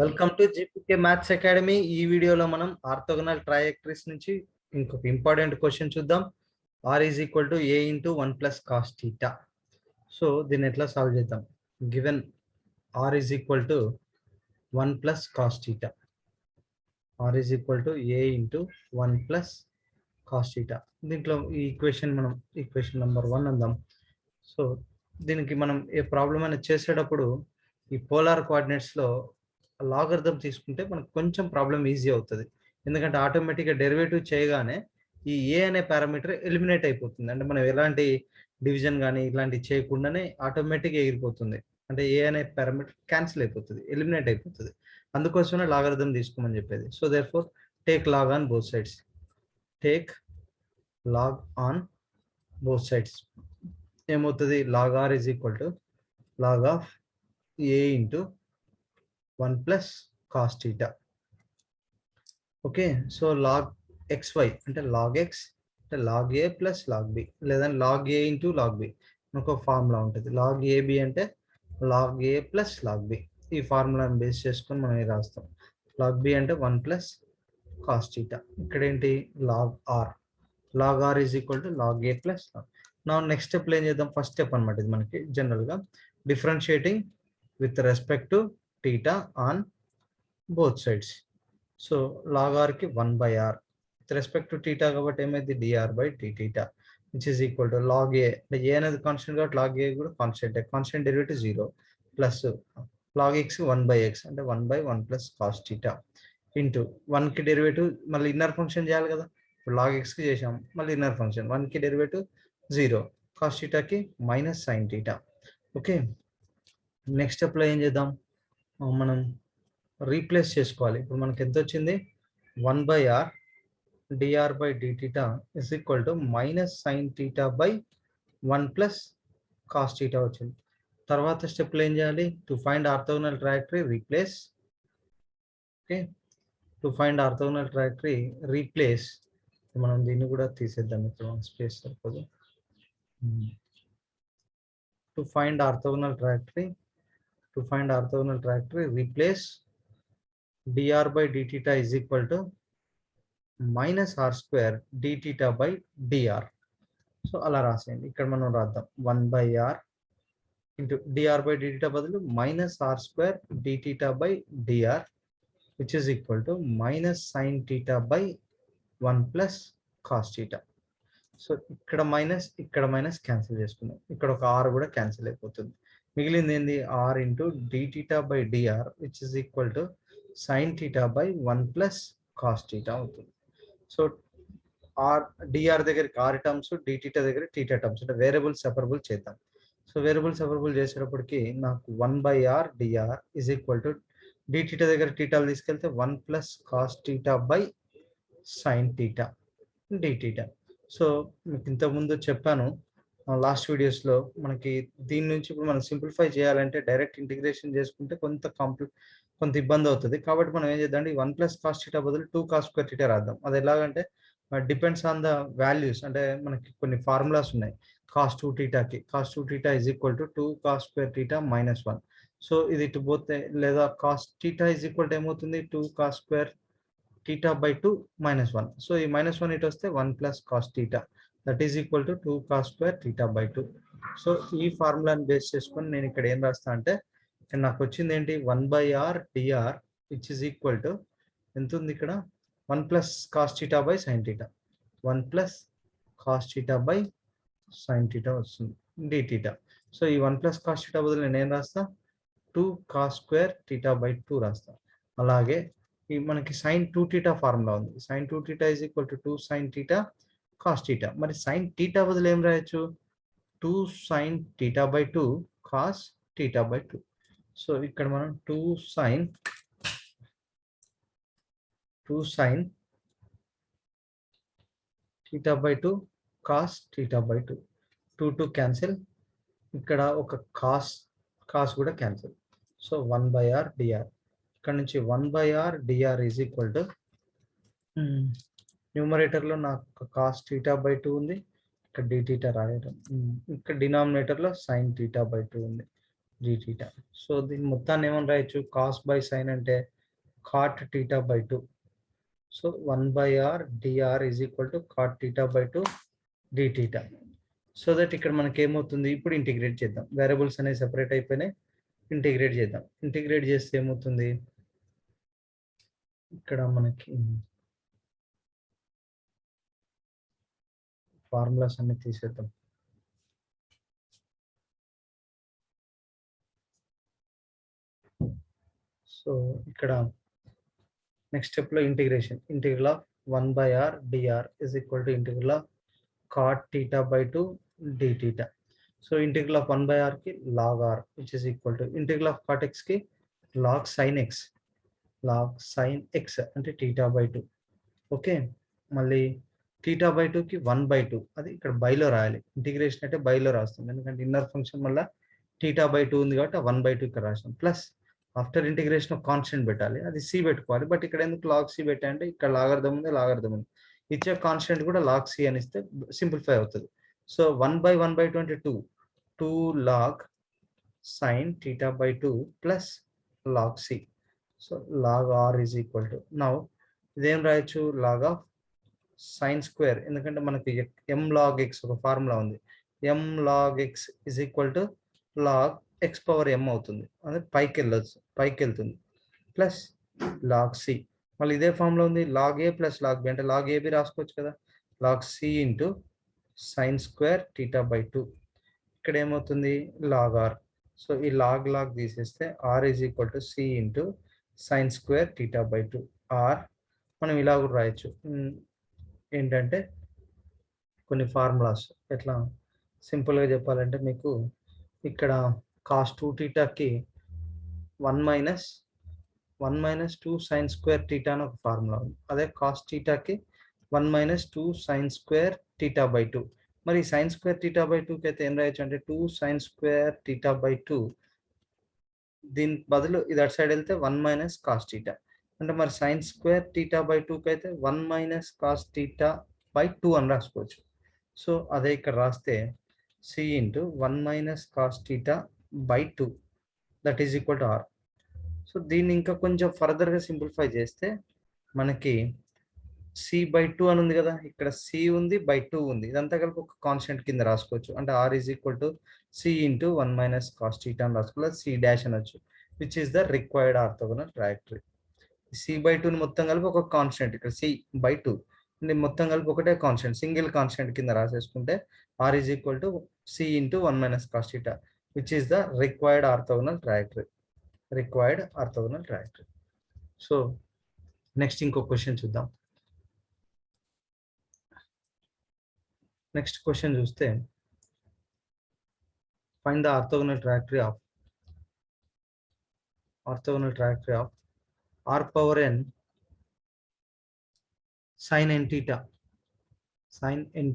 Welcome to GPK Maths Academy. ఈ వీడియోలో మనం ఆర్థోగనల్ ట్రయాక్టరీస్ నుంచి ఇంకొక ఇంపార్టెంట్ క్వశ్చన్ చూద్దాం. R is equal to a into 1 plus cos theta. So దీన్ని ఎట్లా సాల్వ్ చేద్దాం? Given r is equal to 1 plus cos theta. R is equal to a into 1 plus cos theta. దీంట్లో ఈ equation మనం equation number 1 అందాం. So దీనికి మనం ఏ problem అనేది చేసేటప్పుడు ఈ పోలార్ కోఆర్డినేట్స్లో లాగర్థం తీసుకుంటే మనకు కొంచెం ప్రాబ్లం ఈజీ అవుతుంది. ఎందుకంటే ఆటోమేటిక్గా డెరివేటివ్ చేయగానే ఈ ఏ అనే పారామీటర్ ఎలిమినేట్ అయిపోతుంది. అంటే మనం ఎలాంటి డివిజన్ కానీ ఇలాంటివి చేయకుండానే ఆటోమేటిక్గా ఎగిరిపోతుంది. అంటే ఏ అనే పారామీటర్ క్యాన్సిల్ అయిపోతుంది, ఎలిమినేట్ అయిపోతుంది. అందుకోసమే లాగర్థం తీసుకోమని చెప్పేది. So therefore take log on both sides. Take log on both sides. ఏమవుతుంది? Log r is equal to log of a into 1 plus cos theta. Okay, so log xy అంటే log x అంటే log a plus log b, లేదా log a into log b. ఒక formula ఉంటుంది. Log AB అంటే log a plus log b. ఈ ఫార్ములాని base చేసుకొని మనం ఇది రాస్తాం. లాగ్ బి అంటే 1 ప్లస్ కాస్ థీటా. ఇక్కడ ఏంటి? Log r. Log r is equal to log a plus log. నా నెక్స్ట్ స్టెప్లో ఏం చేద్దాం? ఫస్ట్ స్టెప్ అనమాట ఇది మనకి. జనరల్గా differentiating with respect to theta on both sides. So log r ki 1 by r with respect to theta కాబట్టి ఏమైంది? dr by d theta which is equal to log a. అంటే a అనేది constant కాబట్టి log a కూడా constant. Constant derivative 0 plus log x 1 by x అంటే 1 by 1 plus cos theta into 1 కి derivative మళ్ళీ inner function చేయాలి కదా. ఇప్పుడు log x కి చేసాం, మళ్ళీ ఇన్నర్ ఫంక్షన్ 1 కి డెరివేటివ్ 0 cos theta కి minus sin theta. Okay, next స్టెప్లో ఏం చేద్దాం? మనం రీప్లేస్ చేసుకోవాలి. ఇప్పుడు మనకి ఎంత వచ్చింది? 1 by r dr by d theta is equal to minus sin theta by 1 plus cos theta వచ్చింది. తర్వాత స్టెప్లో ఏం చేయాలి? To find orthogonal trajectory replace. Okay, to find orthogonal trajectory replace. మనం దీన్ని కూడా తీసేద్దాం, ఇప్పుడు స్పేస్ సరిపోదు. To find orthogonal trajectory replace dr by d theta is equal to minus r square d theta by dr. So అలా రాసేయండి. ఇక్కడ మనం రాద్దాం 1 by r into dr by d theta బదులు minus r square d theta by dr which is equal to minus sin theta by 1 plus cos theta. So ఇక్కడ minus cancel చేసుకుందాం. ఇక్కడ ఒక r కూడా క్యాన్సిల్ అయిపోతుంది. మిగిలింది ఏంది? R into d theta by d r which is equal to sine theta by 1 plus cos theta అవుతుంది. So r d r దగ్గరికి ఆర్ టర్మ్స్, డి థీటా దగ్గర థీటా టర్మ్స్, అంటే వేరియబుల్ సెపరబుల్ చేద్దాం. సో వేరియబుల్ సెపరబుల్ చేసేటప్పటికి నాకు 1 by r d r is equal to d theta దగ్గర థీటాలు తీసుకెళ్తే 1 plus cos theta by sine theta d theta. So మీకు ఇంతకుముందు చెప్పాను లాస్ట్ వీడియోస్లో, మనకి దీని నుంచి ఇప్పుడు మనం సింప్లిఫై చేయాలంటే డైరెక్ట్ ఇంటిగ్రేషన్ చేసుకుంటే కొంత ఇబ్బంది అవుతుంది. కాబట్టి మనం ఏం చేద్దాం? 1 ప్లస్ కాస్ థీటా బదులు 2 కాస్ స్క్వేర్ థీటా రాద్దాం. అది ఎలాగంటే డిపెండ్స్ ఆన్ ద వాల్యూస్. అంటే మనకి కొన్ని ఫార్ములాస్ ఉన్నాయి. కాస్ 2 థీటాకి cos 2 theta is equal to 2 cos square theta minus 1. So ఇది ఇటు పోతే, లేదా cos theta is equal to ఏమవుతుంది? 2 cos square theta by 2 minus 1. So ఈ మైనస్ 1 ఇటు వస్తే 1 plus cos theta that is equal to 2 cos square theta by 2. So ఈ ఫార్ములాని బేస్ చేసుకొని నేను ఇక్కడ ఏం రాస్తా అంటే, నాకు వచ్చింది ఏంటి? 1 by r d r which is equal to ఎంత ఉంది ఇక్కడ? 1 plus cos theta by sine theta. 1 plus cos theta by sine theta వస్తుంది డి థీటా. సో ఈ 1 ప్లస్ కాస్ థీటా బదులు నేను ఏం రాస్తా? 2 కాస్ స్క్వేర్ థీటా బై 2 రాస్తా. అలాగే ఈ మనకి సైన్ 2 థీటా ఫార్ములా ఉంది. Sine 2 theta is equal to 2 sine theta cos theta. మరి సైన్ థీటా బదులు ఏం రాయొచ్చు? 2 sine theta by 2 cos theta by 2. So ఇక్కడ మనం 2 sine theta by 2 cos theta by 2. 2 cancel, ఇక్కడ ఒక కాస్ కూడా cancel. So 1 by r d r. ఇక్కడ నుంచి 1 by r d r is equal to న్యూమరేటర్లో నాకు కాస్ థీటా బై 2 ఉంది, ఇక్కడ డి థీటా రాయడం. ఇక్కడ డినామినేటర్లో సైన్ థీటా బై 2 ఉంది. D theta. సో దీని మొత్తాన్ని ఏమని రాయొచ్చు, కాస్ బై సైన్ అంటే cot theta by 2. So 1/r dr is equal to cot theta by 2 d theta. So that ఇక్కడ మనకి ఏమవుతుంది, ఇప్పుడు ఇంటిగ్రేట్ చేద్దాం. వేరియబుల్స్ అనేవి సెపరేట్ అయిపోయినాయి, ఇంటిగ్రేట్ చేద్దాం. ఇంటిగ్రేట్ చేస్తే ఏమవుతుంది, ఇక్కడ మనకి ఫార్ములాస్ అన్ని తీసేద్దాం. సో ఇక్కడ నెక్స్ట్ స్టెప్ లో integration, integral of 1/r dr is equal to integral of cot theta by 2 d theta. So integral of 1/r కి log r which is equal to integral of cot x కి log sin x, log sin x అంటే theta by 2. Okay, మళ్ళీ theta by 2 కి 1/2, అది ఇక్కడ బైలో రాయాలి. Integration అంటే బైలో రాస్తుంది, ఎందుకంటే ఇన్నర్ ఫంక్షన్ వల్ల theta by 2 ఉంది కాబట్టి 1/2 ఇక్కడ రాసాం. ప్లస్ ఆఫ్టర్ ఇంటిగ్రేషన్ కాన్స్టెంట్ పెట్టాలి, అది సి పెట్టుకోవాలి. బట్ ఇక్కడ ఎందుకు లాగ్ సి పెట్టాలంటే ఇక్కడ లాగర్థం ఉంది, లాగర్థం ఉంది. ఇచ్చే కాన్స్టెంట్ కూడా లాగ్ సి అని ఇస్తే సింప్లిఫై అవుతుంది. సో 1/1/2 అంటే 2 log sine theta by 2 plus log c. So log r is equal to, now ఇదేం రాయొచ్చు, లాగ్ ఆఫ్ సైన్ స్క్వేర్, ఎందుకంటే మనకి ఎం లాగ్ ఎక్స్ ఒక ఫార్ములా ఉంది. M log x is equal to log x power m అవుతుంది, అంటే పైకి వెళ్ళొచ్చు, పైకి వెళ్తుంది. ప్లస్ లాగ్ సి, మళ్ళీ ఇదే ఫామ్లో ఉంది, log a plus log b, అంటే లాగ్ ఏబి రాసుకోవచ్చు కదా, log c into sine square theta by 2. ఇక్కడ ఏమవుతుంది, లాగ్ ఆర్. సో ఈ లాగ్ లాగ్ తీసేస్తే r is equal to c into sine square theta by 2. Or మనం ఇలా కూడా రాయొచ్చు, ఏంటంటే కొన్ని ఫార్ములాస్. ఎట్లా సింపుల్గా చెప్పాలంటే మీకు ఇక్కడ కాస్ 2 థీటాకి 1 మైనస్ 2 సైన్ స్క్వేర్ థీటా అని ఒక ఫార్ములా ఉంది. అదే కాస్ థీటాకి 1 minus 2 sine square theta by 2. మరి సైన్ స్క్వేర్ థీటా బై 2కి అయితే ఏం రాయొచ్చు అంటే 2 సైన్ స్క్వేర్ థీటా బై 2, దీని బదులు ఇది అటు సైడ్ వెళ్తే 1 మైనస్ కాస్ థీటా, అంటే మరి సైన్ స్క్వేర్ థీటా బై 2కి అయితే 1 మైనస్ కాస్ థీటా బై 2 అని రాసుకోవచ్చు. సో అదే ఇక్కడ రాస్తే c into 1 minus cos theta by 2 that is equal to r. So దీన్ని ఇంకా కొంచెం ఫర్దర్గా సింప్లిఫై చేస్తే మనకి సి బై 2 అని ఉంది కదా, ఇక్కడ సి ఉంది, బై 2 ఉంది, ఇదంతా కలిపి ఒక కాన్స్టెంట్ కింద రాసుకోవచ్చు. అంటే r is equal to c into 1 minus cos theta అని రాసుకోవాలి, సి డాష్ అనొచ్చు, which is the required orthogonal trajectory. C by 2ని మొత్తం కలిపి ఒక కాన్స్టెంట్, ఇక్కడ సి బై 2 మొత్తం కలిపి ఒకటే కాన్స్టెంట్, సింగిల్ కాన్స్టెంట్ కింద రాసేసుకుంటే r is equal to c into 1 minus cos theta, which is the required orthogonal trajectory, required orthogonal trajectory. So next ఇంకో క్వశ్చన్ చూద్దాం. నెక్స్ట్ క్వశ్చన్ చూస్తే, find the orthogonal trajectory of r power n sin n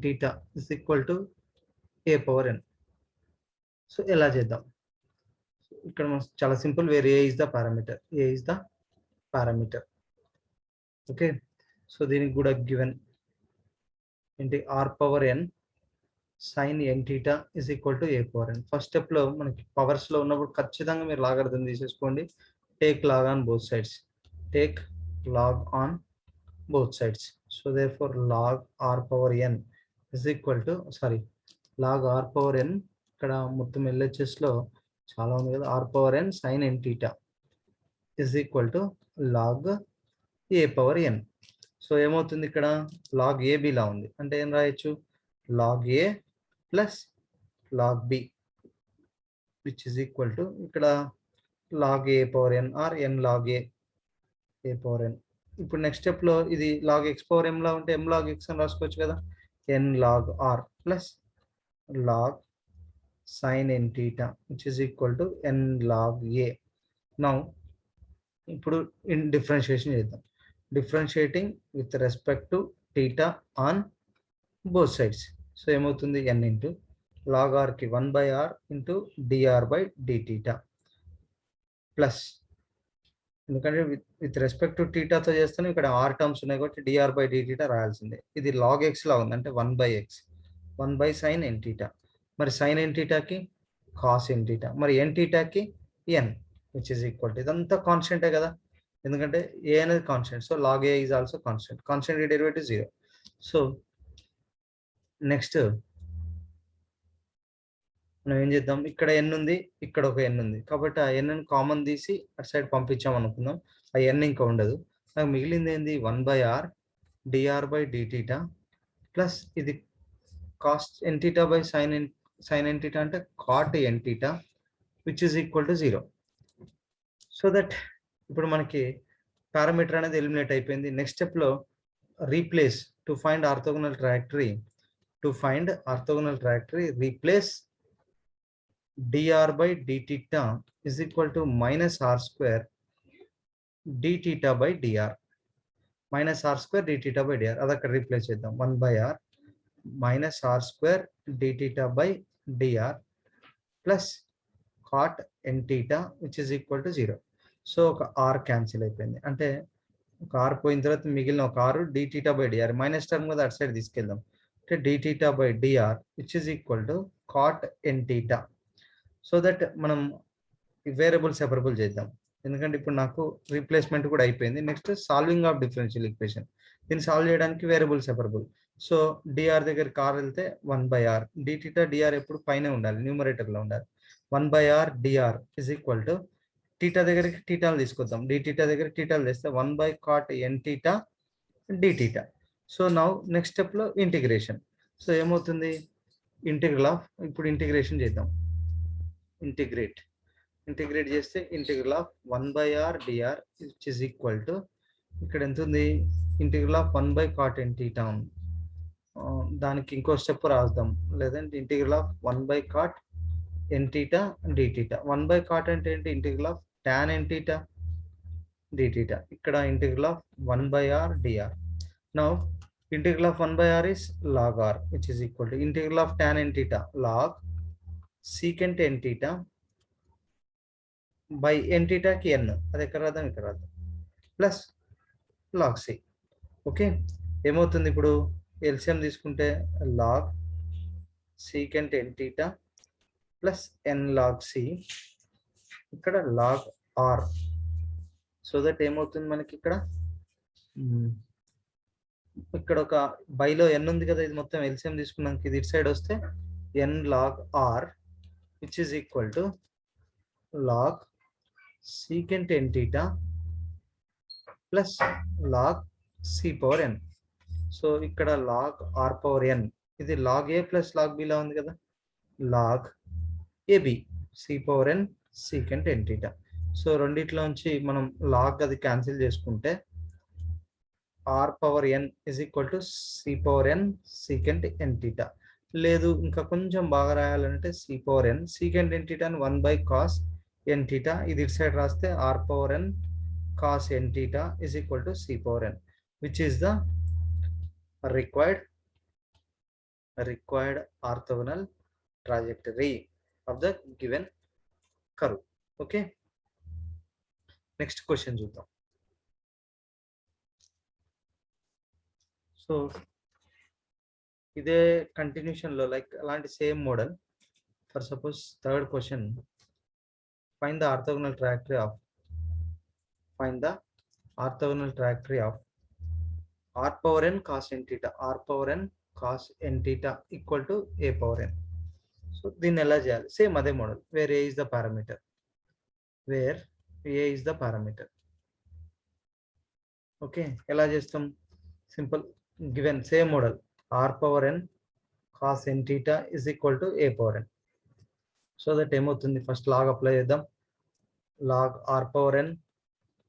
theta is equal to a power n. So ఎలా చేద్దాం, ఇక్కడ చాలా simple, where a is the parameter, okay. So దీనికి కూడా given ఏంటి, r power n sine n theta is equal to a power n. First స్టెప్లో మనకి పవర్స్లో ఉన్నప్పుడు ఖచ్చితంగా మీరు లాగర్థం తీసేసుకోండి. Take log on both sides, so therefore log r power n is equal to, log r power n, ఇక్కడ మొత్తం LHS లో చాలా ఉంది కదా, r power n sin n theta is equal to log a power n. So ఏమవుతుంది, ఇక్కడ log ab లా ఉంది, అంటే ఏం రాయొచ్చు, log a plus log b which is equal to ఇక్కడ log a power n or n log a power n. ఇప్పుడు next step లో ఇది లాగ్ ఎక్స్ పవర్ ఎం లా ఉంటే ఎం లాగ్ ఎక్స్ అని రాసుకోవచ్చు కదా, n log r plus log sine n theta which is equal to n log a. Now ఇప్పుడు differentiation చేద్దాం, differentiating with respect to theta on both sides. So ఏమవుతుంది, n into log ఆర్కి 1/r into dr by d theta plus, ఎందుకంటే with respect to థీటాతో చేస్తాను, ఇక్కడ r terms ఉన్నాయి కాబట్టి డిఆర్ బై డి థీటా రాయాల్సిందే. ఇది లాగ్ ఎక్స్ లా ఉంది, అంటే 1/x 1 by sine n theta. మరి సైన్ ఎన్ థీటాకి కాస్ ఎన్ టీటా. మరి ఎన్ టీటాకి n which is equal to, ఇదంతా కాన్స్టెంటే కదా, ఎందుకంటే ఏ అనేది constant. So log a is also constant. Constant derivative 0. So next మనం ఏం చేద్దాం, ఇక్కడ ఎన్ ఉంది, ఇక్కడ ఒక ఎన్ ఉంది, కాబట్టి ఆ ఎన్ కామన్ తీసి అటు సైడ్ పంపించాం అనుకుందాం. ఆ ఎన్ ఇంకా ఉండదు. నాకు మిగిలింది ఏంది, 1/r dr బై dθ ప్లస్ ఇది cos n theta by sine n theta అంటే cot n theta which is equal to 0. So that ఇప్పుడు మనకి పారామీటర్ అనేది ఎలిమినేట్ అయిపోయింది. నెక్స్ట్ స్టెప్లో replace to find orthogonal trajectory, replace dr by dθ is equal to minus r square dθ by dr. Minus r square dθ by dr. అది అక్కడ replace చేద్దాం. 1/r minus r square dθ by dr plus cot n theta which is equal to 0. So ఒక r cancel అయిపోయింది. అంటే ఒక r పోయిన తర్వాత మిగిలిన ఒక r dθ by dr minus term కదా అటు సైడ్ తీసుకెళ్దాం. అంటే dθ by dr which is equal to cot n theta. So that మనం వేరియబుల్ సెపరబుల్ చేద్దాం, ఎందుకంటే ఇప్పుడు నాకు రీప్లేస్మెంట్ కూడా అయిపోయింది. Next solving of differential equation, దీన్ని సాల్వ్ చేయడానికి వేరియబుల్ సెపరబుల్. సో డిఆర్ దగ్గర కార్ వెళ్తే 1/r dθ dr ఎప్పుడు పైన ఉండాలి, న్యూమరేటర్లో ఉండాలి. 1/r dr is equal to theta దగ్గరికి టీటాలు తీసుకొద్దాం, dθ దగ్గర టీటాలు తెస్తే 1/cot n theta dθ. So now next స్టెప్లో ఇంటిగ్రేషన్. సో ఏమవుతుంది, ఇంటిగ్రల్ ఆఫ్, ఇప్పుడు ఇంటిగ్రేషన్ చేద్దాం. ఇంటిగ్రేట్ చేస్తే integral of 1/r dr which is equal to, ఇక్కడ ఎంత ఉంది, integral of 1/cot n theta ఉంది. దానికి ఇంకో స్టెప్ రాద్దాం, లేదంటే integral of 1/cot n theta dθ. 1/cot అంటే ఏంటి, integral of tan n theta dθ. ఇక్కడ integral of 1/r dr. Now integral of 1/r is log r which is equal to integral of tan n theta log secant n theta by n టీటాకి n, అది ఎక్కడ రాద్దాం, ఇక్కడ రాద్దాం, plus log c. Okay, ఏమవుతుంది ఇప్పుడు LCM తీసుకుంటే log secant n theta plus n log c, ఇక్కడ లాగ్ ఆర్. సో దట్ ఏమవుతుంది మనకి ఇక్కడ ఒక బైలో ఎన్ ఉంది కదా, ఇది మొత్తం ఎల్సిఎం తీసుకున్నాక ఇది ఇటు సైడ్ వస్తే n log r which is equal to log secant n theta plus log c power n. So ఇక్కడ log r power n, ఇది log a plus log b లా ఉంది కదా, log ab c power n secant n theta. So రెండిట్లోంచి మనం log అది cancel చేసుకుంటే r power n is equal to c power n secant n theta. లేదు ఇంకా కొంచెం బాగా రాయాలంటే c power n secant n theta 1/cos n theta, ఇది ఇటు సైడ్ రాస్తే r power n cos n theta is equal to c power n which is the required orthogonal trajectory of the given curve. Okay, next question చూద్దాం. So ఇదే continuation లో like అలాంటి same model, for suppose third question, find the orthogonal trajectory of r power n cos n theta, r power n cos n theta equal to a power n. So దీన్ని ఎలా చేయాలి, same అదే model, వేర్ a is the parameter. Okay, ఎలా చేస్తాం, simple, given same model r power n cos n theta is equal to a power n. So that ఏమవుతుంది, first log apply చేద్దాం. log r power n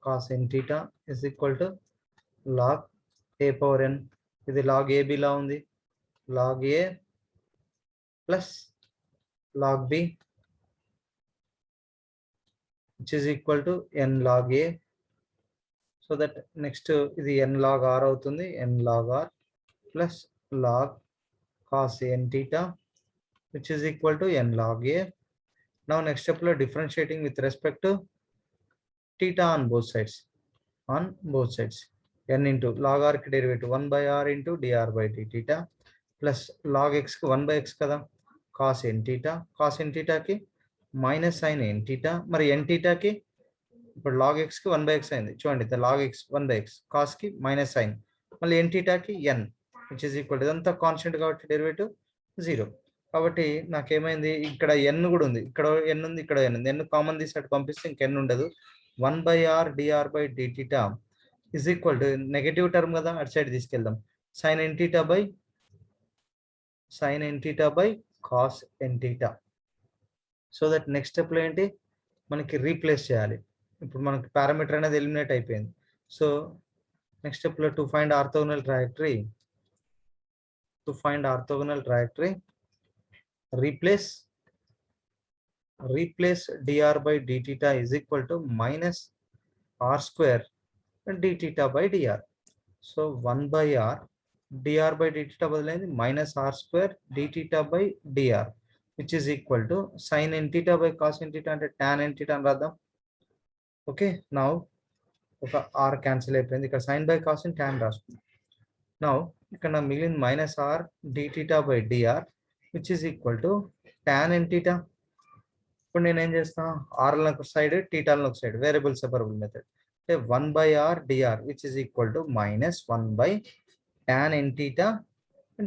cos n theta is equal to log a power n, ఇది log ab లా ఉంది, log a plus log b which is equal to n log a. So that next ఇది n log r అవుతుంది, n log r plus log cos n theta which is equal to n log a. Now next step లో differentiating with respect to theta on both sides, n into log r కి derivative 1/r into dr by dθ plus log x కి 1/x కదా, cos n theta కి minus sine n theta. మరి n టీటాకి ఇప్పుడు log ఎక్స్కి 1/x అయింది చూడండి, లాగ్ ఎక్స్ 1/x, కాస్కి మైనస్ సైన్, మళ్ళీ ఎన్ టీటాకి ఎన్ విచ్ ఈస్ ఈక్వల్, ఇదంతా కాన్స్టెంట్ కాబట్టి డెరివేటివ్ 0. కాబట్టి నాకేమైంది, ఇక్కడ ఎన్ కూడా ఉంది, ఇక్కడ ఎన్ ఉంది, ఇక్కడ ఎన్ ఉంది, ఎన్ కామన్ తీసి పంపిస్తే ఇంకెన్ ఉండదు. 1/r dr బై dθ is equal to negative term కదా, అటు సైడ్ తీసుకెళ్దాం, sine n theta by cos n theta. So that next స్టెప్లో ఏంటి, మనకి రీప్లేస్ చేయాలి. ఇప్పుడు మనకి పారామీటర్ అనేది ఎలిమినేట్ అయిపోయింది. సో నెక్స్ట్ స్టెప్లో to find orthogonal trajectory, replace dr by dθ is equal to minus r square dθ by dr. So 1/r dr by dθ బదులైంది minus r square dθ by dr which is equal to sin n theta by cos n theta అంటే tan n theta అని రాద్దాం. Okay, now ఒక r cancel అయిపోయింది, ఇక్కడ sin by cos n tan రాసుకుందాం. Now ఇక్కడ మిగిలింది minus r dθ by dr which is equal to tan n theta. ఇప్పుడు నేను ఏం చేస్తాను, ఆర్లను ఒక సైడ్ టీటాలను ఒక సైడ్, వేరియబుల్ సెపరబుల్ మెథడ్, అంటే 1/r dr which is equal to minus 1/tan n theta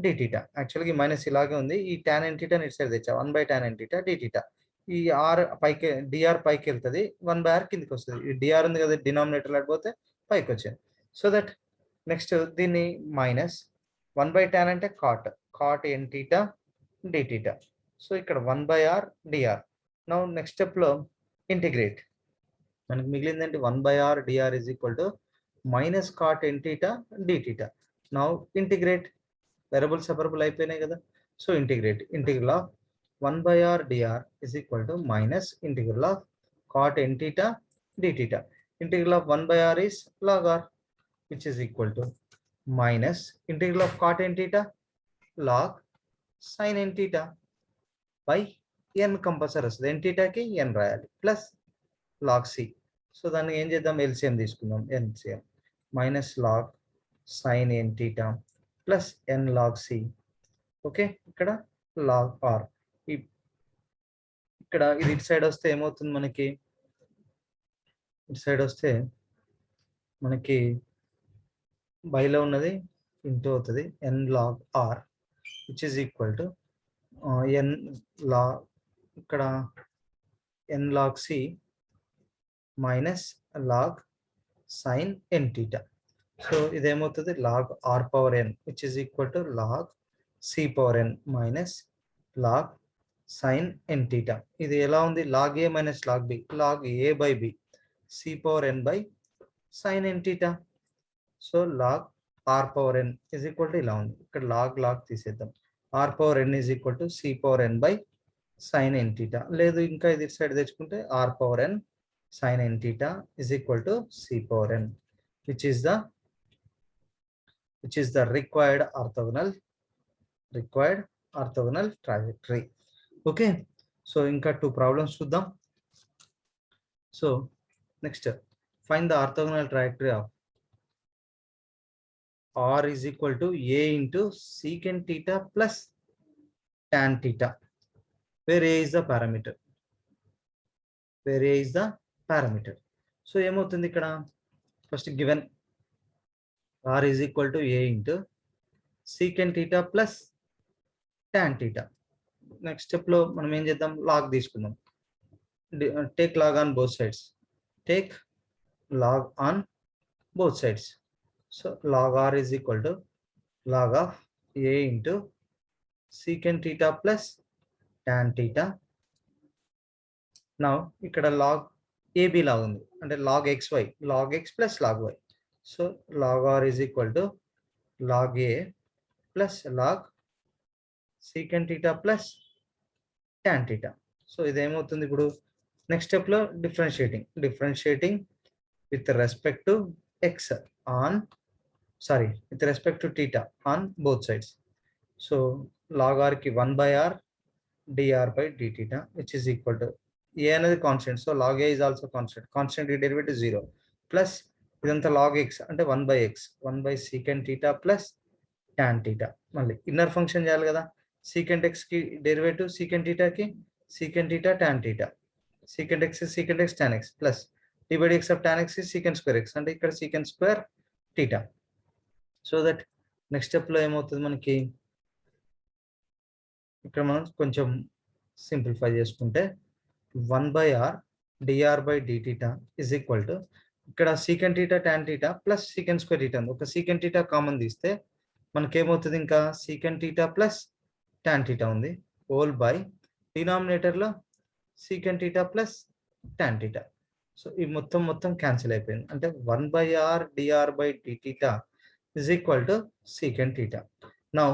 dθ. యాక్చువల్గా ఈ మైనస్ ఇలాగే ఉంది, ఈ tan n theta ఇటు సైడ్ తెచ్చా, 1/tan n theta dθ. ఈ ఆర్ పైకి, dr పైకి వెళ్తుంది, 1/r కిందికి వస్తుంది, ఈ dr ఉంది కదా డినామినేటర్ లేకపోతే పైకి వచ్చింది. సో దట్ నెక్స్ట్ దీన్ని మైనస్ 1/tan అంటే cot n theta dθ. So ఇక్కడ 1/r dr. నౌ నెక్స్ట్ స్టెప్లో ఇంటిగ్రేట్, మనకి మిగిలిందంటే 1/r dr is equal to minus cot n theta dθ. Now integrate, variable separable అయిపోయినాయి కదా. So integral of 1/r dr is equal to minus integral of cot n theta dθ. Integral of 1/r is log r which is equal to minus integral of cot n theta log sin n theta by n compulsory వస్తుంది, ఎన్ టీటాకి ఎన్ రాయాలి, plus log c. So దాన్ని ఏం చేద్దాం, LCM తీసుకుందాం, LCM minus log sine n theta plus n log c. Okay, ఇక్కడ log r, ఇక్కడ ఇది ఇటు సైడ్ వస్తే ఏమవుతుంది, మనకి ఇటు సైడ్ వస్తే మనకి బైలో ఉన్నది ఇంటూ అవుతుంది, n log r which is equal to n log, ఇక్కడ n log c minus log sine n theta. So ఇదేమవుతుంది, log r power n which is equal to log c power n minus log sine n theta. ఇది ఎలా ఉంది, log a minus log b, log a by b c power n by sine n theta. So log r power n is equal to ఇలా ఉంది, ఇక్కడ log తీసేద్దాం, r power n is equal to c power n by sine n theta. లేదు ఇంకా ఇది side తెచ్చుకుంటే r power n sine n theta is equal to c power n which is the required orthogonal trajectory. Okay, so ఇంకా 2 problems చూద్దాం. So next find the orthogonal trajectory of r is equal to a into secant theta plus tan theta where a is the parameter. So ఏమవుతుంది ఇక్కడ, first given r is equal to a into secant theta plus tan theta. Next స్టెప్లో మనం ఏం చేద్దాం, log తీసుకుందాం, take log on both sides. So log r is equal to log of a into secant theta plus tan theta. Now ikkada log ab లాగా ఉంది, అంటే log xy, log x plus log y. So log r is equal to log a plus log secant theta plus tan theta. So ఇదేమవుతుంది, ఇప్పుడు next స్టెప్లో differentiating with respect to theta on both sides. So log r ki 1/r dr by dθ which is equal to a అనేది constant, so log a is also constant derivative 0 plus ఇదంతా log x అంటే 1/x 1 secant theta plus tan theta. మళ్ళీ inner function చేయాలి కదా, secant x కి derivative secant theta కి secant theta tan theta. Secant x is secant x tan x plus d by dx of tan x is secant square x అంటే ఇక్కడ secant square theta. So that next step లో ఏమవుతుంది మనకి ఇక్కడ మనం కొంచెం simplify చేసుకుంటే 1/r dr by dθ is equal to ఇక్కడ secant theta tan theta plus secant square theta ఉంది. ఒక secant theta కామన్ తీస్తే మనకేమవుతుంది ఇంకా secant theta plus tan theta ఉంది హోల్ బై డినామినేటర్ లో secant theta plus tan theta. So ఈ మొత్తం cancel అయిపోయింది అంటే 1/r dr by dθ is equal to secant theta. Now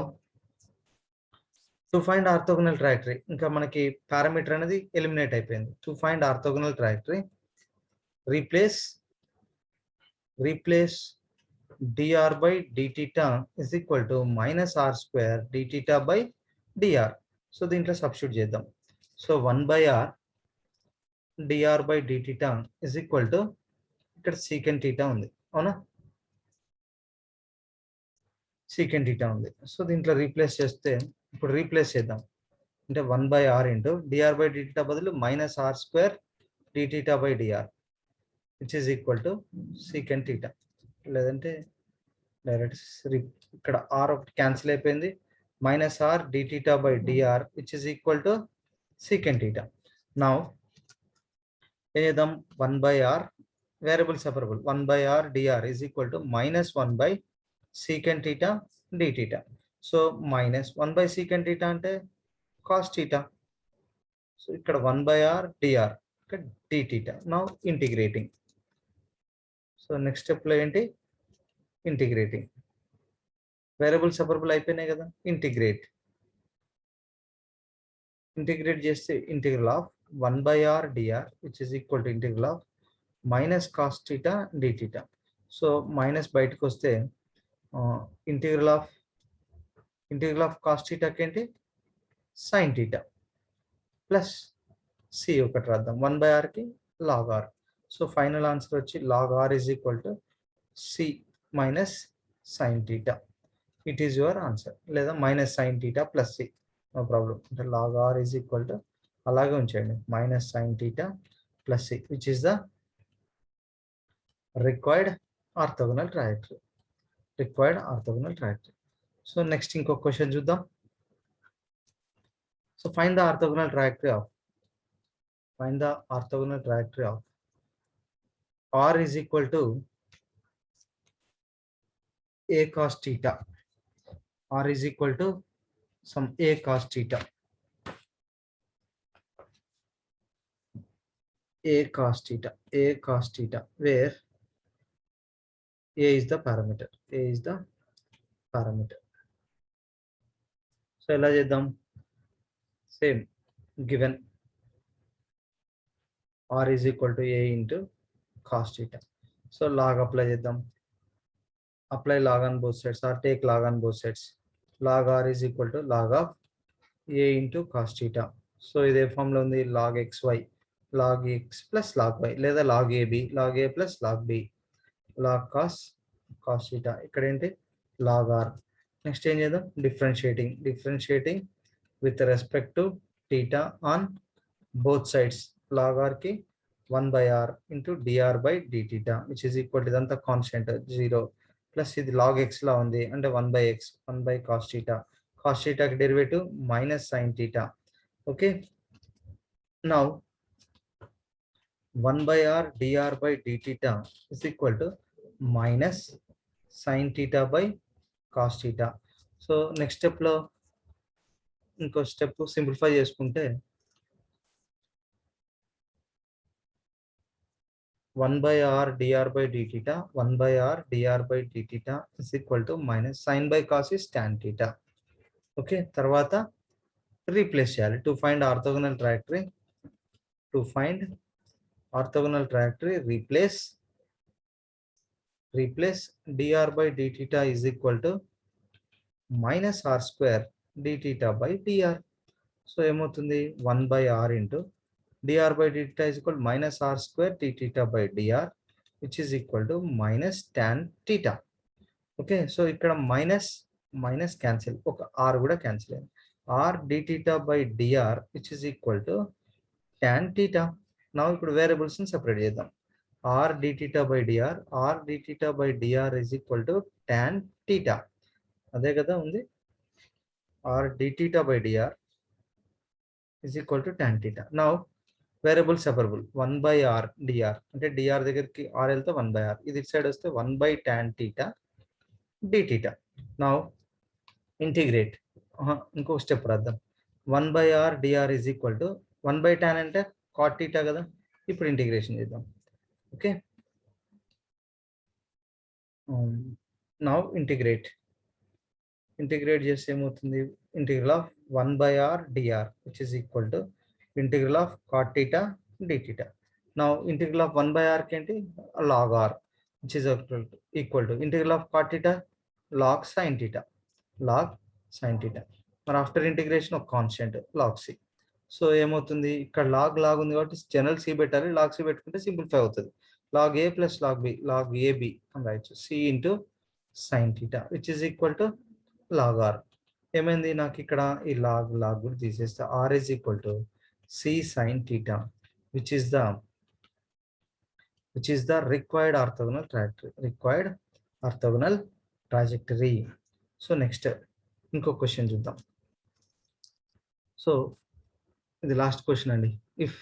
to find orthogonal trajectory ఇంకా మనకి పారామీటర్ అనేది ఎలిమినేట్ అయిపోయింది. To find orthogonal trajectory replace dr by dθ is equal to minus r square dθ by dr. So దీంట్లో substitute చేద్దాం. So 1/r dr by dθ is equal to ఇక్కడ secant theta ఉంది అవునా, secant theta ఉంది. So దీంట్లో replace చేస్తే ఇప్పుడు replace చేద్దాం అంటే 1/r into dr by dθ బదులు minus r square dθ by dr which is equal to secant theta. లేదంటే డైరెక్ట్ ఇక్కడ r ఒకటి క్యాన్సిల్ అయిపోయింది minus r dθ by dr which is equal to secant theta. Now ఏం చేద్దాం 1/r variable separable 1/r dr is equal to minus 1 secant theta dθ. So minus 1 secant theta అంటే cos theta. So ఇక్కడ 1/r dr ఇక్కడ dθ. Now integrating. So next step లో ఏంటి integrating. Variable separable అయిపోయినాయి కదా, integrate చేస్తే integral of 1/r dr which is equal to integral of minus cos theta dθ. So minus బయటకు వస్తే integral of cos theta ఏంటి sin theta plus c ఒకటి రాద్దాం 1/r కి log r. So final answer వచ్చి log r is equal to c minus sin theta. It is your answer. లేదా minus sin theta plus c no problem. అంటే log r is equal to అలాగే ఉంచండి minus sin theta plus c which is the required orthogonal trajectory. So next ఇంకొక question చూద్దాం. So find the orthogonal trajectory of r is equal to a cos theta. r is equal to some a cos theta. where a is the parameter. So ఎలా చేద్దాం same given r is equal to a into cos theta. So log apply చేద్దాం. apply log on both sides or take log on both sides. log r is equal to log of a into cos theta. So ఇదే form లో ఉంది log xy log x plus log y లేదా log ab log a plus log b log cos theta. ఇక్కడ ఏంటి log r. Next ఏం చేద్దాం differentiating with respect to theta on both sides. log r కి 1/r into dr by dθ which is equal to ఇదంతా constant 0 plus ఇది log x లా ఉంది అంటే 1/x 1 cos theta. cos theta కి derivative minus sin theta. Okay now 1/r dr by dθ is equal to minus sin theta by cos theta. So next step లో ఇంకో step simplify చేసుకుంటే 1/r dr by dθ is equal to minus sin by cos is tan theta. Okay తర్వాత replace చేయాలి. To find orthogonal trajectory replace dr by dθ is equal to minus r square dθ by dr. So ఏమవుతుంది 1/r into dr by dθ is equal to minus r square dθ by dr which is equal to minus tan theta. Okay so ఇక్కడ minus cancel ఒక r కూడా cancel అయింది. r d theta by dr which is equal to tan theta. Now ఇప్పుడు variables ని separate చేద్దాం. r d theta by dr, r d theta by dr is equal to tan theta. అదే కదా ఉంది. r d theta by dr is equal to tan theta. Now variable separable 1 by r dr అంటే dr దగ్గరికి r వెళ్తే 1 by r, ఇది side వస్తే 1 by tan theta d theta. Now integrate, ఇంకో step రాద్దాం. 1 by r dr is equal to 1 by tan అంటే cot theta కదా. ఇప్పుడు ఇంటిగ్రేషన్ చేద్దాం. ఓకే, నౌ ఇంటిగ్రేట్ చేస్తే ఏమవుతుంది, integral of 1 by r dr which is equal to integral of cot theta d theta. Now integral of 1 by r ఏంటి, log r which is equal to integral of cot theta log sin theta, మరి after integration ఒక constant log c. So ఏమవుతుంది, ఇక్కడ log ఉంది కాబట్టి general C పెట్టాలి, log C పెట్టుకుంటే simplify అవుతుంది. log a plus log b, log ab అని రాయొచ్చు, c into sin theta which is equal to log r. ఏమైంది, నాకు ఇక్కడ ఈ లాగ్ కూడా తీసేస్తే r is equal to c sin theta which is the required orthogonal trajectory. So next ఇంకో question చూద్దాం. సో ఇది లాస్ట్ క్వశ్చన్ అండి. If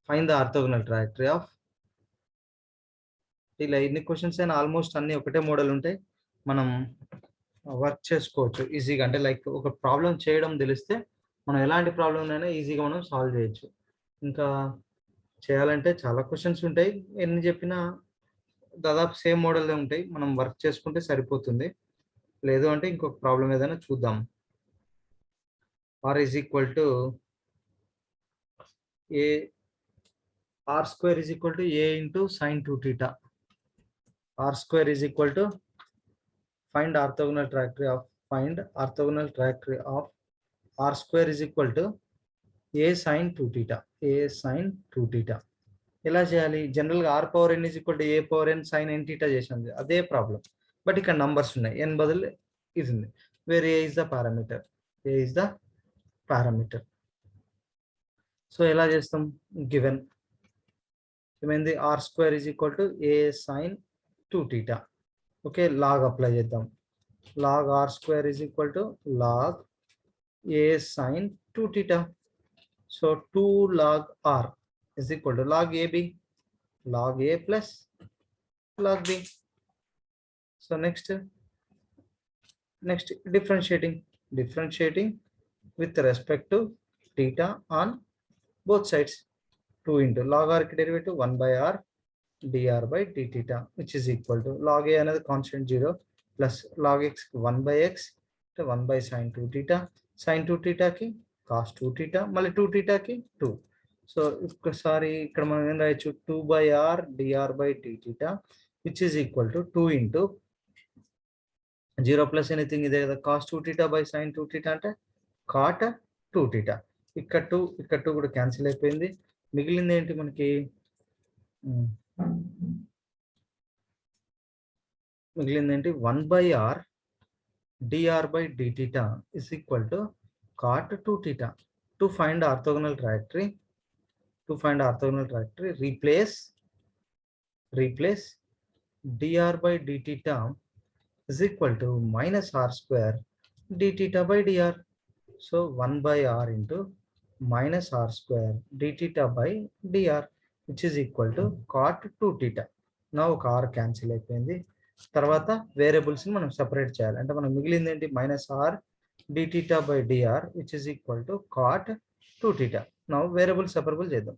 find the orthogonal trajectory of, ఇలా ఎన్ని క్వశ్చన్స్ అయినా ఆల్మోస్ట్ అన్ని ఒకటే మోడల్ ఉంటాయి, మనం వర్క్ చేసుకోవచ్చు ఈజీగా. అంటే లైక్ ఒక ప్రాబ్లం చేయడం తెలిస్తే మనం ఎలాంటి ప్రాబ్లం అయినా ఈజీగా మనం సాల్వ్ చేయొచ్చు. ఇంకా చేయాలంటే చాలా క్వశ్చన్స్ ఉంటాయి, ఎన్ని చెప్పినా దాదాపు సేమ్ మోడల్ ఉంటాయి, మనం వర్క్ చేసుకుంటే సరిపోతుంది. లేదు అంటే ఇంకొక ప్రాబ్లం ఏదైనా చూద్దాం. r is equal to a, r square is equal to a into sin 2 theta. r square is equal to find orthogonal trajectory of r square is equal to a sin 2 theta. ఎలా చేయాలి, general గా r power n is equal to a power n sin n theta చేసింది, అదే problem. But ఇక్కడ numbers ఉన్నాయి, n బదులు ఇది ఉంది, వేర్ a is the parameter. So ఎలా చేస్తాం, గివెన్ ఏమైంది, r square is equal to a sin 2 theta. Okay, log apply చేద్దాం. log r square is equal to log a sin 2 theta. So 2 log r is equal to log ab, log a plus log b. So next differentiating with respect to theta on both sides. 2 into log r derivative 1 by r dr by d theta which is equal to log a another constant 0 plus log x 1 by x to 1 by sin 2 theta, sin 2 theta ki cos 2 theta, మళ్ళీ 2 theta ki 2. So ఒక్కసారి ఇక్కడ మనం ఏం రాయొచ్చు, 2 by r dr by d theta which is equal to 2 into 0 plus anything ఇదే కదా, cos 2 theta by sin 2 theta అంటే cot 2 theta. ఇక్కడ 2 కూడా క్యాన్సిల్ అయిపోయింది, మిగిలింది ఏంటి మనకి, మిగిలింది ఏంటి, 1 by r dr by d theta is equal to cot 2 theta. To find orthogonal trajectory, replace dr by d theta is equal to minus r square d theta by dr. So 1 by r into minus r square d theta by dr which is equal to cot 2 theta. Now ఒక r cancel అయిపోయింది. తర్వాత variables ని మనం separate చేయాలి, అంటే మనం మిగిలింది ఏంటి, minus r d theta by dr which is equal to cot 2 theta. Now variable separable చేద్దాం,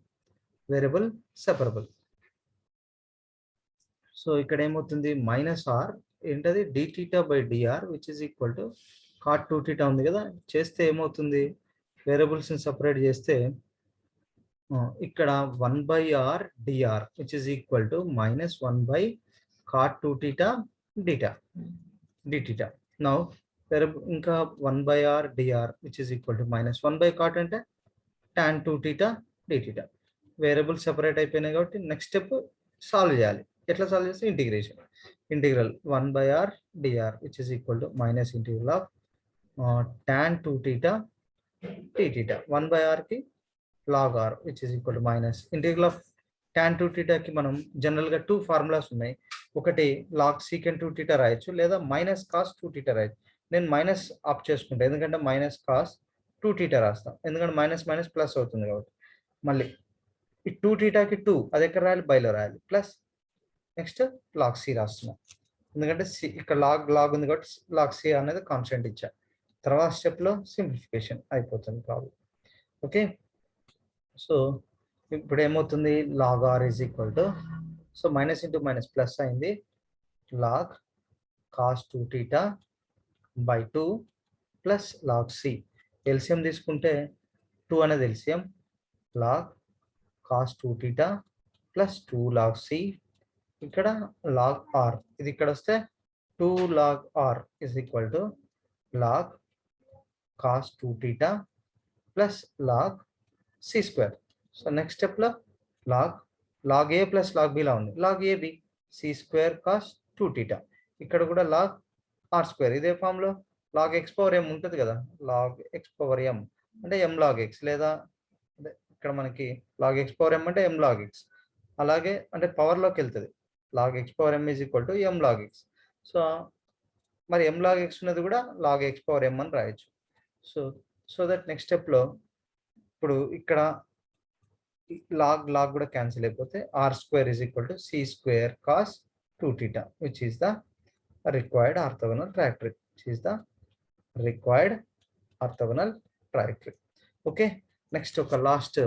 సో ఇక్కడ ఏమవుతుంది, మైనస్ r ఏంటది d theta by dr which is equal to cot 2 theta ఉంది కదా, చేస్తే ఏమవుతుంది, వేరియబుల్స్ ని సెపరేట్ చేస్తే ఇక్కడ 1 by r dr which is equal to minus 1 by cot 2 theta d theta. Now ఇంకా 1 by r dr which is equal to minus 1 by cot అంటే tan 2 theta d theta. Variable separate అయిపోయినాయి కాబట్టి next step solve చేయాలి. ఎట్లా solve చేస్తే integral 1 by r dr which is equal to minus integral of tan 2 theta t theta 1 by r కి log r which is equal to minus integral of tan 2 theta కి మనం general గా 2 formulas ఉన్నాయి. ఒకటి log secant 2 theta రాయొచ్చు లేదా minus cos 2 theta రాయొచ్చు. నేను మైనస్ ఆప్ చేసుకుంటా ఎందుకంటే మైనస్ cos 2 theta రాస్తాం ఎందుకంటే మైనస్ మైనస్ ప్లస్ అవుతుంది కాబట్టి. మళ్ళీ ఈ 2 theta కి 2 అది ఎక్కడ రాయాలి బైలో రాయాలి ప్లస్ నెక్స్ట్ log c రాస్తున్నాం ఎందుకంటే ఇక్కడ లాగ్ ఉంది కాబట్టి log c అనేది కాన్స్టెంట్ ఇచ్చా. తర్వాత స్టెప్ లో సింప్లిఫికేషన్ అయిపోతుంది ప్రాబ్లం. ఓకే సో ఇప్పుడు ఏమవుతుంది log r is equal to so minus into minus plus అయింది log cos 2 theta by 2 plus log c. LCM తీసుకుంటే 2 అనేది LCM log cos 2 theta plus 2 log c ఇక్కడ log r ఇది ఇక్కడ వస్తే 2 log r is equal to log cos 2 theta plus log c square. So next step లో log a plus log b లా ఉంది log ab c square cos 2 theta ఇక్కడ కూడా log r square ఇదే form లో log x power m ఉంటుంది కదా log x power m అంటే m log x లేదా ఇక్కడ మనకి log x power m అంటే m log x అలాగే అంటే పవర్ లోకి వెళ్తుంది log x power m is equal to m log x. So మరి m log x ఉన్నది కూడా log x power m అని రాయొచ్చు. సో దట్ నెక్స్ట్ స్టెప్ లో ఇప్పుడు ఇక్కడ లాగ్ కూడా క్యాన్సిల్ అయిపోతే r square is equal to c square cos 2 theta which is the required orthogonal trajectory. Okay next ఒక లాస్ట్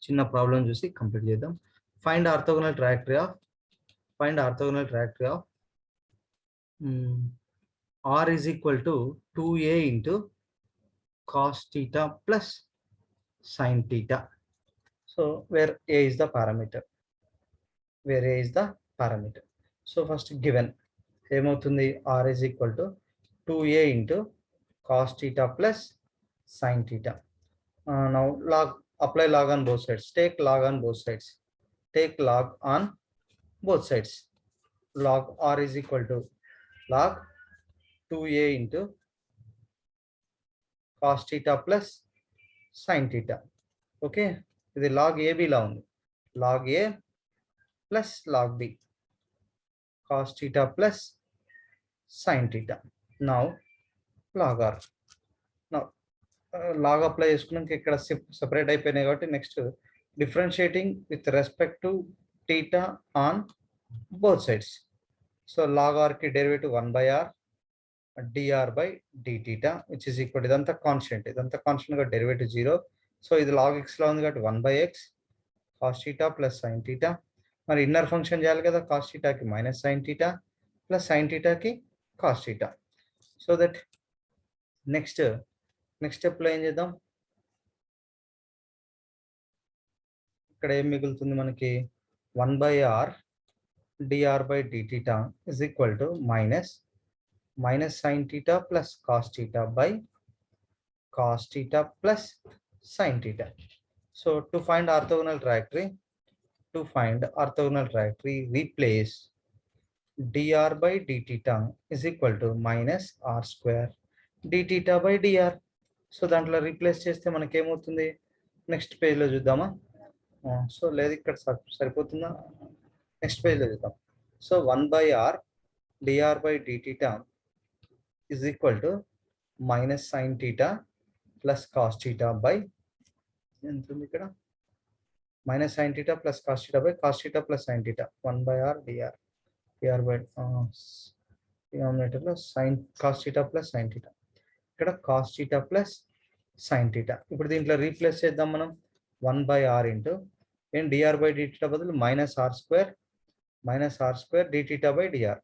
చిన్న ప్రాబ్లం చూసి కంప్లీట్ చేద్దాం. Find orthogonal trajectory of r is equal to 2a into cos theta plus sin theta. So where a is the parameter. So first given ఏమవుతుంది r is equal to 2a into cos theta plus sin theta. Now apply log on both sides. Take log on both sides. Log r is equal to log 2a into cos theta plus sin theta. Okay ఇది log ab లా ఉంది log a plus log b cos theta plus sin theta. Now log r. Now log apply చేసుకున్నాక ఇక్కడ separate అయిపోయినాయి కాబట్టి next differentiating with respect to theta on both sides. So log r కి derivative 1 by r dr by d theta which is equal to ఇదంతా constant గా derivative 0. So ఇది log x లా ఉంది కాబట్టి 1 by x cos theta plus sin theta. మరి inner function చేయాలి కదా cos theta కి minus sin theta plus sin theta కి cos theta. So that next step లో ఏం చేద్దాం ఇక్కడ ఏం మిగులుతుంది మనకి 1 by r dr by d theta is equal to minus sin theta plus cos theta by cos theta plus sin theta. So to find orthogonal trajectory, replace dr by d theta is equal to minus r square d theta by dr. So దాంట్లో replace చేస్తే మనకి ఏమవుతుంది next పేజ్లో చూద్దామా. So లేదు ఇక్కడ సరిపోతుందా next పేజ్లో చూద్దాం. So 1 by r dr by d theta is equal to minus sin theta plus cos theta by ఎంత ఉంది ఇక్కడ minus sin theta plus cos theta by cos theta plus sin theta 1 by r dr by denominator లో sin cos theta plus sin theta ఇక్కడ cos theta plus sin theta. ఇప్పుడు దీంట్లో replace చేద్దాం మనం 1 by r into dr by d theta బదులు minus r square d theta by dr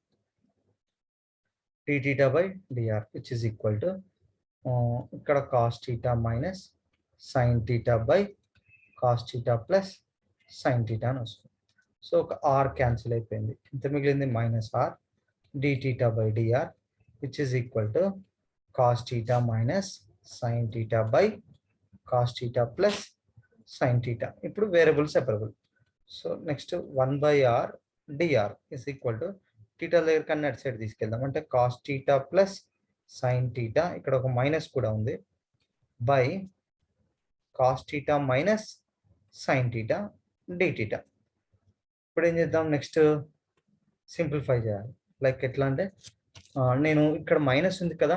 which is equal to ఇక్కడ cos theta minus sin theta by cos theta plus sin theta అని వస్తుంది. So ఒక r cancel అయిపోయింది ఎంత మిగిలింది minus r d theta by dr which is equal to cos theta minus sin theta by cos theta plus sin theta. ఇప్పుడు variable separable. So next 1 by r dr is equal to theta దగ్గర కన్నా అటు side తీసుకెళ్దాం అంటే cos theta plus sine theta, ఇక్కడ ఒక minus కూడా ఉంది, by cos theta minus sine theta d theta. ఇప్పుడు ఏం చేద్దాం, నెక్స్ట్ సింప్లిఫై చేయాలి. లైక్ ఎట్లా అంటే నేను ఇక్కడ మైనస్ ఉంది కదా,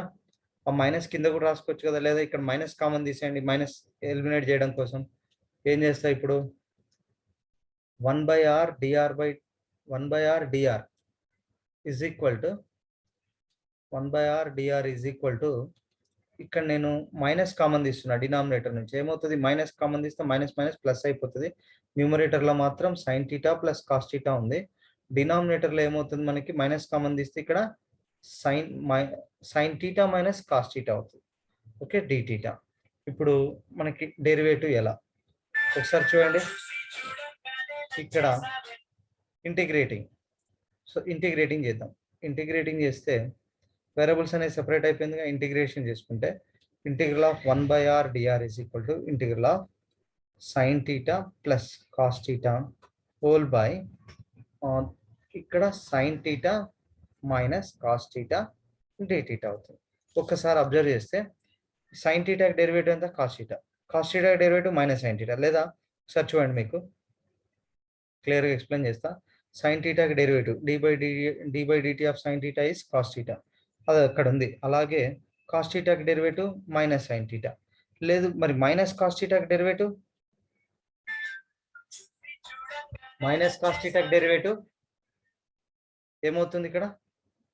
ఆ మైనస్ కింద కూడా రాసుకోవచ్చు కదా, లేదా ఇక్కడ మైనస్ కామన్ తీసేయండి మైనస్ ఎలిమినేట్ చేయడం కోసం. ఏం చేస్తా ఇప్పుడు 1/r dr by 1/r dr is equal to 1/r dr is equal to, ఇక్కడ నేను మైనస్ కామన్ తీస్తున్నా డినామినేటర్ నుంచి. ఏమవుతుంది, మైనస్ కామన్ తీస్తే మైనస్ మైనస్ ప్లస్ అయిపోతుంది. న్యూమరేటర్లో మాత్రం sine theta plus cos theta ఉంది. డినామినేటర్లో ఏమవుతుంది, మనకి మైనస్ కామన్ తీస్తే ఇక్కడ sine theta minus cos theta అవుతుంది. Okay, d theta. ఇప్పుడు మనకి డెరివేటివ్ ఎలా, ఒకసారి చూడండి. ఇక్కడ ఇంటిగ్రేటింగ్, సో ఇంటిగ్రేటింగ్ చేద్దాం. ఇంటిగ్రేటింగ్ చేస్తే వేరియబుల్స్ అనేది సెపరేట్ అయిపోయిందిగా, ఇంటిగ్రేషన్ చేసుకుంటే integral of 1/r dr is equal to integral of sine theta plus cos theta whole by ఇక్కడ sine theta minus cos theta d theta అవుతుంది. ఒక్కసారి అబ్జర్వ్ చేస్తే sine టీటాకి డెరివేటివ్ ఎంత, కాస్ టీటా, కాస్ టీటాకి derivative minus sine theta. లేదా ఒకసారి చూడండి, మీకు క్లియర్గా ఎక్స్ప్లెయిన్ చేస్తా. సైన్ టీటాకి derivative d by dt of sine theta is cos theta, అది అక్కడ ఉంది. అలాగే కాస్ టీటాకి డెరివేటివ్ మైనస్ సైన్ టీటా. లేదు మరి మైనస్ కాస్ టీటాకి డెరివేటివ్, మైనస్ కాస్ టీటాకి డెరివేటివ్ ఏమవుతుంది, ఇక్కడ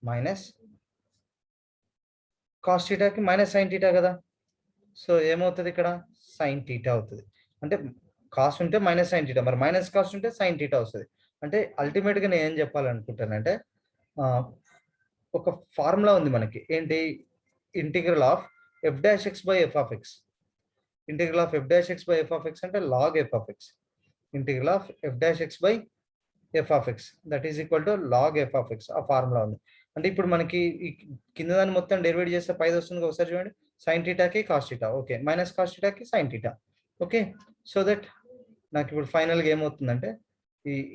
మైనస్ కాస్ టీటాకి మైనస్ సైన్ టీటా కదా, సో ఏమవుతుంది ఇక్కడ సైన్ టీటా అవుతుంది. అంటే కాస్ ఉంటే మైనస్ సైన్ టీటా, మరి మైనస్ కాస్ ఉంటే సైన్ టీటా వస్తుంది. అంటే అల్టిమేట్గా నేను ఏం చెప్పాలనుకుంటానంటే ఒక ఫార్ములా ఉంది మనకి, ఏంటి, integral of f dash x by f of x. Integral of f dash x by f of x అంటే log f of x. Integral of f dash x by f of x that is equal to log f of x. ఆ formula ఉంది. అంటే ఇప్పుడు మనకి ఈ కింద దాన్ని మొత్తం డెరివేట్ చేస్తే పైది వస్తుంది. ఒకసారి చూడండి, సైన్ టీటాకి cos theta, okay, minus cos టీటాకి sine theta, okay. So that నాకు ఇప్పుడు ఫైనల్గా ఏమవుతుందంటే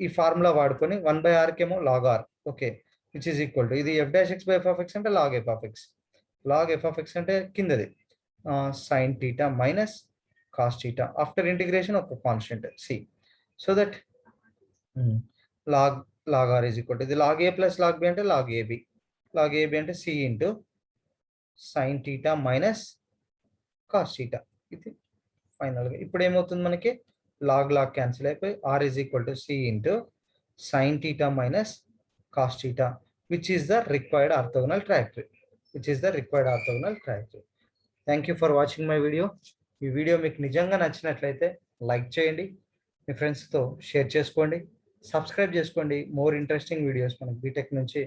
ఈ ఫార్ములా వాడుకొని 1/r కేమో log r, okay, which is equal to ఇది f dash x by f of x అంటే log f of x. Log f of x అంటే కిందది sine theta minus cos theta after integration ఒక constant c. So that log r is equal to ఇది log a plus log b అంటే log a b. Log AB అంటే c into sine theta minus cos theta. ఇది ఫైనల్గా ఇప్పుడు ఏమవుతుంది, మనకి log log cancel అయిపోయి r is equal to c into sine theta minus cos theta which is the required orthogonal trajectory. Thank you for watching my video. ఈ video మీకు నిజంగా నచ్చినట్లయితే లైక్ చేయండి, మీ ఫ్రెండ్స్తో షేర్ చేసుకోండి, సబ్స్క్రైబ్ చేసుకోండి. మోర్ ఇంట్రెస్టింగ్ వీడియోస్ మనకి బీటెక్ నుంచి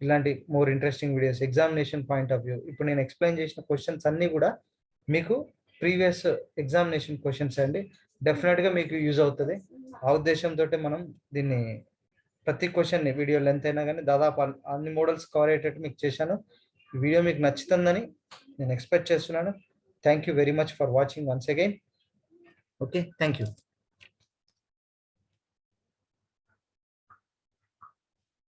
ఇలాంటి more interesting videos examination point of view. ఇప్పుడు నేను ఎక్స్ప్లెయిన్ చేసిన క్వశ్చన్స్ అన్నీ కూడా మీకు ప్రీవియస్ ఎగ్జామినేషన్ క్వశ్చన్స్ అండి. డెఫినెట్గా మీకు యూజ్ అవుతుంది. ఆ ఉద్దేశంతో మనం దీన్ని ప్రతి క్వశ్చన్ని వీడియో లెంత్ అయినా కానీ దాదాపు అన్ని మోడల్స్ కవర్ అయ్యేటట్టు మీకు చేశాను. ఈ వీడియో మీకు నచ్చుతుందని నేను ఎక్స్పెక్ట్ చేస్తున్నాను. Thank you very much for watching once again. Okay, thank you.